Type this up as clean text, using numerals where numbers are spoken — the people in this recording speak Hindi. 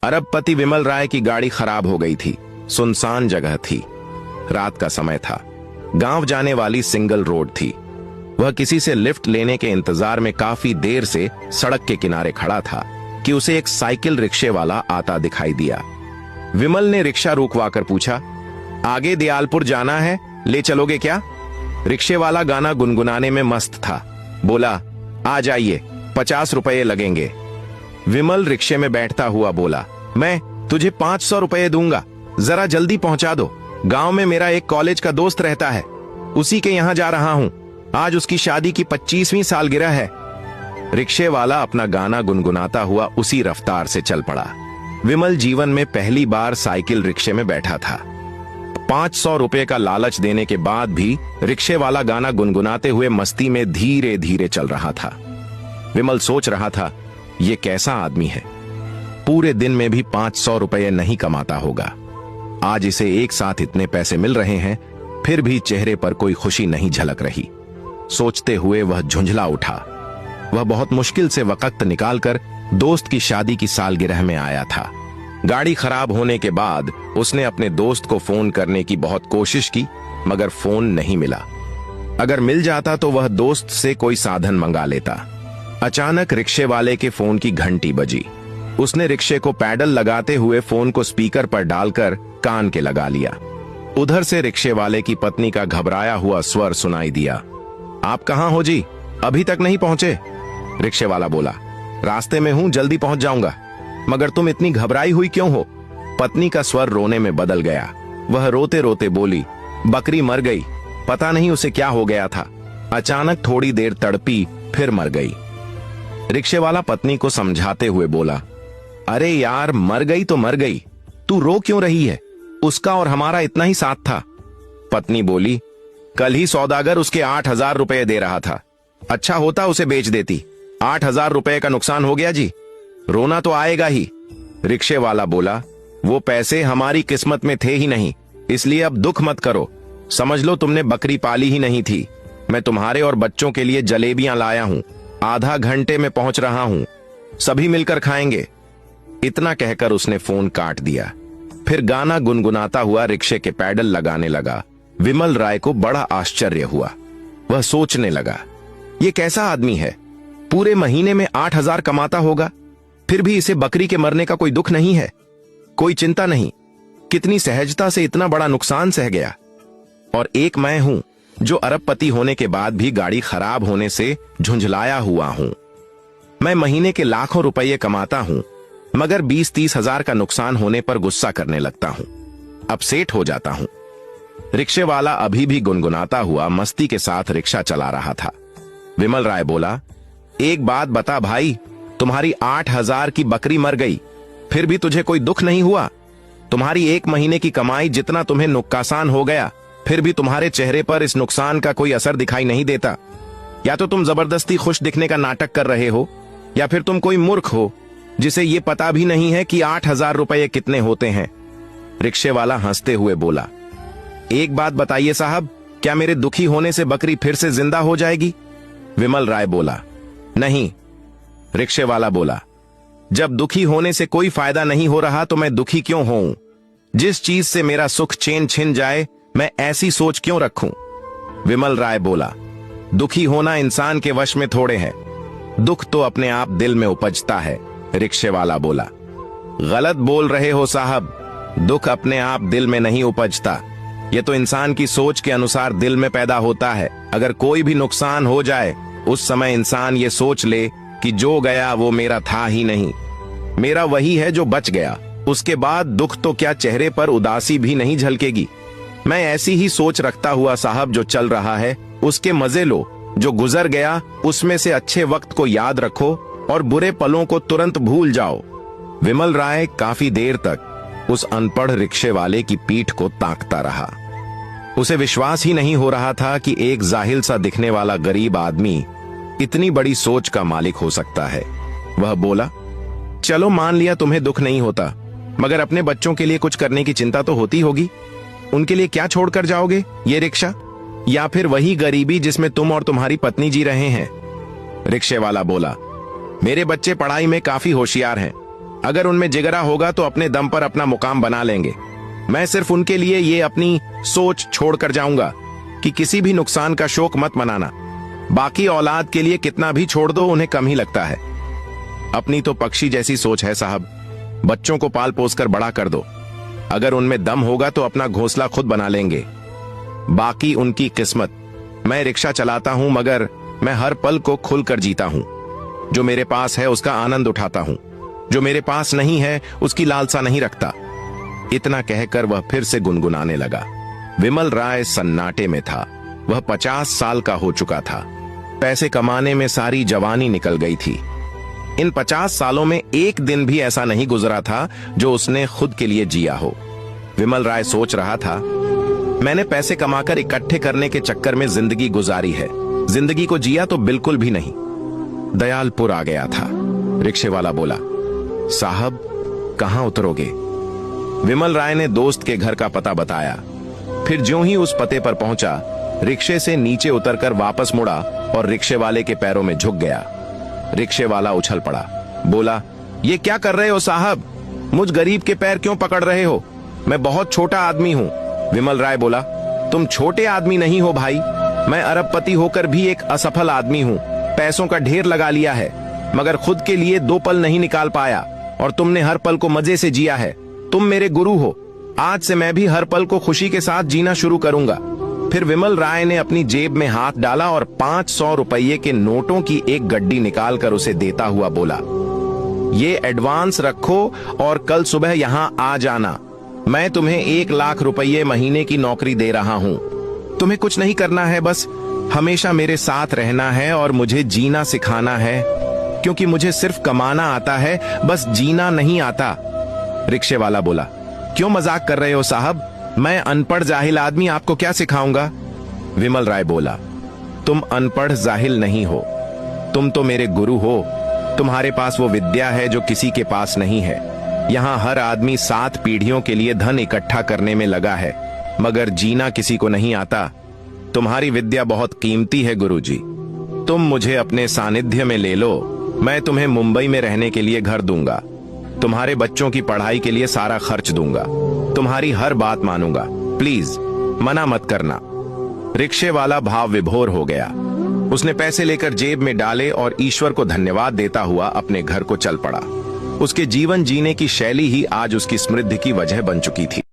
अरबपति विमल राय की गाड़ी खराब हो गई थी। सुनसान जगह थी। रात का समय था। गांव जाने वाली सिंगल रोड थी। वह किसी से लिफ्ट लेने के इंतजार में काफी देर से सड़क के किनारे खड़ा था कि उसे एक साइकिल रिक्शे वाला आता दिखाई दिया। विमल ने रिक्शा रुकवाकर पूछा, आगे दयालपुर जाना है, ले चलोगे क्या? रिक्शे वाला गाना गुनगुनाने में मस्त था। बोला, आ जाइए, 50 रुपये लगेंगे। विमल रिक्शे में बैठता हुआ बोला, मैं तुझे 500 रुपये दूंगा, जरा जल्दी पहुंचा दो। गांव में मेरा एक कॉलेज का दोस्त रहता है, उसी के यहां जा रहा हूं। आज उसकी शादी की 25वीं सालगिरह है। रिक्शे वाला अपना गाना गुनगुनाता हुआ उसी रफ्तार से चल पड़ा। विमल जीवन में पहली बार साइकिल रिक्शे में बैठा था। 500 रुपये का लालच देने के बाद भी रिक्शे वाला गाना गुनगुनाते हुए मस्ती में धीरे धीरे चल रहा था। विमल सोच रहा था, ये कैसा आदमी है, पूरे दिन में भी 500 रुपये नहीं कमाता होगा। आज इसे एक साथ इतने पैसे मिल रहे हैं, फिर भी चेहरे पर कोई खुशी नहीं झलक रही। सोचते हुए वह झुंझला उठा। वह बहुत मुश्किल से वक्त निकालकर दोस्त की शादी की सालगिरह में आया था। गाड़ी खराब होने के बाद उसने अपने दोस्त को फोन करने की बहुत कोशिश की, मगर फोन नहीं मिला। अगर मिल जाता तो वह दोस्त से कोई साधन मंगा लेता। अचानक रिक्शे वाले के फोन की घंटी बजी। उसने रिक्शे को पैडल लगाते हुए फोन को स्पीकर पर डालकर कान के लगा लिया। उधर से रिक्शे वाले की पत्नी का घबराया हुआ स्वर सुनाई दिया, आप कहां हो जी, अभी तक नहीं पहुंचे? रिक्शे वाला बोला, रास्ते में हूं, जल्दी पहुंच जाऊंगा। मगर तुम इतनी घबराई हुई क्यों हो? पत्नी का स्वर रोने में बदल गया। वह रोते रोते बोली, बकरी मर गई, पता नहीं उसे क्या हो गया था। अचानक थोड़ी देर तड़पी, फिर मर गई। रिक्शे वाला पत्नी को समझाते हुए बोला, अरे यार, मर गई तो मर गई, तू रो क्यों रही है? उसका और हमारा इतना ही साथ था। पत्नी बोली, कल ही सौदागर उसके 8,000 रुपये दे रहा था, अच्छा होता उसे बेच देती। 8,000 रुपये का नुकसान हो गया जी, रोना तो आएगा ही। रिक्शे वाला बोला, वो पैसे हमारी किस्मत में थे ही नहीं, इसलिए अब दुख मत करो। समझ लो तुमने बकरी पाली ही नहीं थी। मैं तुम्हारे और बच्चों के लिए जलेबियां लाया हूं, आधा घंटे में पहुंच रहा हूं, सभी मिलकर खाएंगे। इतना कहकर उसने फोन काट दिया। फिर गाना गुनगुनाता हुआ रिक्शे के पैडल लगाने लगा। विमल राय को बड़ा आश्चर्य हुआ। वह सोचने लगा, ये कैसा आदमी है, पूरे महीने में 8,000 कमाता होगा, फिर भी इसे बकरी के मरने का कोई दुख नहीं है, कोई चिंता नहीं। कितनी सहजता से इतना बड़ा नुकसान सह गया। और एक मैं हूं जो अरबपति होने के बाद भी गाड़ी खराब होने से झुंझलाया हुआ हूं। मैं महीने के लाखों रुपये कमाता हूं, मगर 20-30 हजार का नुकसान होने पर गुस्सा करने लगता हूं, अपसेट हो जाता हूं। रिक्शे वाला अभी भी गुनगुनाता हुआ मस्ती के साथ रिक्शा चला रहा था। विमल राय बोला, एक बात बता भाई, तुम्हारी 8,000 की बकरी मर गई, फिर भी तुझे कोई दुख नहीं हुआ? तुम्हारी एक महीने की कमाई जितना तुम्हें नुकसान हो गया, फिर भी तुम्हारे चेहरे पर इस नुकसान का कोई असर दिखाई नहीं देता। या तो तुम जबरदस्ती खुश दिखने का नाटक कर रहे हो, या फिर तुम कोई मूर्ख हो जिसे ये पता भी नहीं है कि 8,000 रुपये कितने होते हैं। रिक्शे वाला हंसते हुए बोला, एक बात बताइए साहब, क्या मेरे दुखी होने से बकरी फिर से जिंदा हो जाएगी? विमल राय बोला, नहीं। रिक्शे वाला बोला, जब दुखी होने से कोई फायदा नहीं हो रहा तो मैं दुखी क्यों होऊं? जिस चीज से मेरा सुख चैन छिन जाए, मैं ऐसी सोच क्यों रखूं? विमल राय बोला, दुखी होना इंसान के वश में थोड़े है, दुख तो अपने आप दिल में उपजता है। रिक्शे वाला बोला, गलत बोल रहे हो साहब, दुख अपने आप दिल में नहीं उपजता, यह तो इंसान की सोच के अनुसार दिल में पैदा होता है। अगर कोई भी नुकसान हो जाए, उस समय इंसान ये सोच ले कि जो गया वो मेरा था ही नहीं, मेरा वही है जो बच गया। उसके बाद दुख तो क्या, चेहरे पर उदासी भी नहीं झलकेगी। मैं ऐसी ही सोच रखता हुआ साहब, जो चल रहा है उसके मजे लो, जो गुजर गया उसमें से अच्छे वक्त को याद रखो और बुरे पलों को तुरंत भूल जाओ। विमल राय काफी देर तक उस अनपढ़ रिक्शे वाले की पीठ को ताकता रहा। उसे विश्वास ही नहीं हो रहा था कि एक जाहिल सा दिखने वाला गरीब आदमी इतनी बड़ी सोच का मालिक हो सकता है। वह बोला, चलो मान लिया तुम्हें दुख नहीं होता, मगर अपने बच्चों के लिए कुछ करने की चिंता तो होती होगी। उनके लिए क्या छोड़कर जाओगे, ये रिक्शा या फिर वही गरीबी जिसमें तुम और तुम्हारी पत्नी जी रहे हैं? रिक्शे वाला बोला, मेरे बच्चे पढ़ाई में काफी होशियार हैं, अगर उनमें जिगरा होगा तो अपने दम पर अपना मुकाम बना लेंगे। मैं सिर्फ उनके लिए ये अपनी सोच छोड़कर जाऊंगा कि किसी भी नुकसान का शोक मत मनाना। बाकी औलाद के लिए कितना भी छोड़ दो, उन्हें कम ही लगता है। अपनी तो पक्षी जैसी सोच है साहब। बच्चों को पाल पोस कर बड़ा कर दो। अगर उनमें दम होगा तो अपना घोंसला खुद बना लेंगे। बाकी उनकी किस्मत। मैं रिक्शा चलाता हूं, मगर मैं हर पल को खुलकर जीता हूं। जो मेरे पास है उसका आनंद उठाता हूं, जो मेरे पास नहीं है उसकी लालसा नहीं रखता। इतना कहकर वह फिर से गुनगुनाने लगा। विमल राय सन्नाटे में था। वह 50 साल का हो चुका था। पैसे कमाने में सारी जवानी निकल गई थी। इन 50 सालों में एक दिन भी ऐसा नहीं गुजरा था जो उसने खुद के लिए जिया हो। विमल राय सोच रहा था, मैंने पैसे कमाकर इकट्ठे करने के चक्कर में जिंदगी गुजारी है, जिंदगी को जिया तो बिल्कुल भी नहीं। दयालपुर आ गया था। रिक्शे वाला बोला, साहब कहां उतरोगे? विमल राय ने दोस्त के घर का पता बताया। फिर ज्यों ही उस पते पर पहुंचा, रिक्शे से नीचे उतरकर वापस मुड़ा और रिक्शे वाले के पैरों में झुक गया। रिक्शे वाला उछल पड़ा, बोला, ये क्या कर रहे हो साहब? मुझ गरीब के पैर क्यों पकड़ रहे हो? मैं बहुत छोटा आदमी हूं। विमल राय बोला, तुम छोटे आदमी नहीं हो भाई। मैं अरबपति होकर भी एक असफल आदमी हूं। पैसों का ढेर लगा लिया है, मगर खुद के लिए 2 पल नहीं निकाल पाया, और तुमने हर पल को मजे से जिया है। तुम मेरे गुरु हो। आज से मैं भी हर पल को खुशी के साथ जीना शुरू करूंगा। फिर विमल राय ने अपनी जेब में हाथ डाला और 500 रुपये के नोटों की एक गड्डी निकालकर उसे देता हुआ बोला, ये एडवांस रखो और कल सुबह यहां आ जाना। मैं तुम्हें 1 लाख रुपये महीने की नौकरी दे रहा हूं। तुम्हें कुछ नहीं करना है, बस हमेशा मेरे साथ रहना है और मुझे जीना सिखाना है, क्योंकि मुझे सिर्फ कमाना आता है, बस जीना नहीं आता। रिक्शे वाला बोला, क्यों मजाक कर रहे हो साहब? मैं अनपढ़ जाहिल आदमी आपको क्या सिखाऊंगा? विमल राय बोला, तुम अनपढ़ जाहिल नहीं हो, तुम तो मेरे गुरु हो। तुम्हारे पास वो विद्या है जो किसी के पास नहीं है। यहाँ हर आदमी 7 पीढ़ियों के लिए धन इकट्ठा करने में लगा है, मगर जीना किसी को नहीं आता। तुम्हारी विद्या बहुत कीमती है गुरुजी। तुम मुझे अपने सानिध्य में ले लो। मैं तुम्हें मुंबई में रहने के लिए घर दूंगा। तुम्हारे बच्चों की पढ़ाई के लिए सारा खर्च दूंगा। तुम्हारी हर बात मानूंगा। प्लीज मना मत करना। रिक्शे वाला भाव विभोर हो गया। उसने पैसे लेकर जेब में डाले और ईश्वर को धन्यवाद देता हुआ अपने घर को चल पड़ा। उसके जीवन जीने की शैली ही आज उसकी समृद्धि की वजह बन चुकी थी।